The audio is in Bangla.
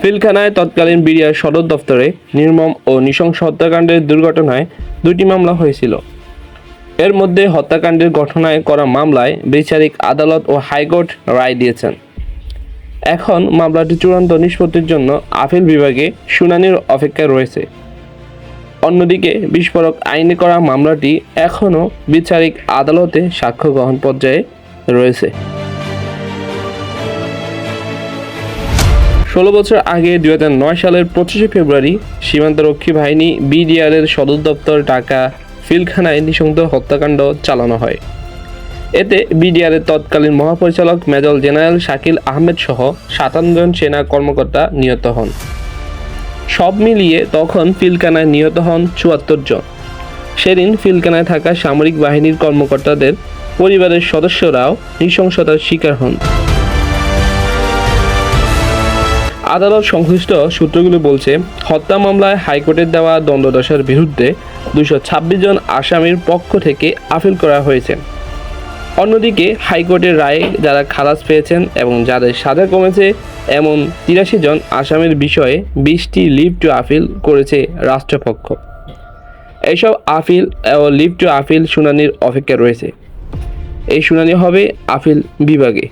পিলখানায় তৎকালীন বিডিআর সদর দফতরে নির্মম ও নৃশংস হত্যাকাণ্ডের দুর্ঘটনায় 2টি মামলা হয়েছিল। এর মধ্যে হত্যাকাণ্ডের ঘটনায় করা মামলায় বিচারিক আদালত ও হাইকোর্ট রায় দিয়েছেন। এখন মামলাটি চূড়ান্ত নিষ্পত্তির জন্য আপিল বিভাগে শুনানির অপেক্ষায় রয়েছে। অন্যদিকে বিস্ফোরক আইনে করা মামলাটি এখনও বিচারিক আদালতে সাক্ষ্য গ্রহণ পর্যায়ে রয়েছে। 16 বছর আগে 2009 সালের 25শে ফেব্রুয়ারি সীমান্তরক্ষী বাহিনী বিডিআরের সদর দপ্তর ঢাকা পিলখানায় নৃশংস হত্যাকাণ্ড চালানো হয়। এতে বিডিআরের তৎকালীন মহাপরিচালক মেজর জেনারেল শাকিল আহমেদ সহ 57 জন সেনা কর্মকর্তা নিহত হন। সব মিলিয়ে তখন পিলখানায় নিহত হন 74 জন। সেদিন পিলখানায় থাকা সামরিক বাহিনীর কর্মকর্তাদের পরিবারের সদস্যরাও নৃশংসতার শিকার হন। আদালত সংশ্লিষ্ট সূত্রগুলো বলছে, হত্যা মামলায় হাইকোর্টের দেওয়া দণ্ডাদেশের বিরুদ্ধে 226 জন আসামির পক্ষ থেকে আপিল করা হয়েছে। অন্যদিকে হাইকোর্টের রায়ে যারা খালাস পেয়েছেন এবং যাদের সাজা কমেছে এমন 83 জন আসামির বিষয়ে 20টি লিভ টু আপিল করেছে রাষ্ট্রপক্ষ। এইসব আপিল ও লিভ টু আপিল শুনানির অপেক্ষা রয়েছে। এই শুনানি হবে আপিল বিভাগে।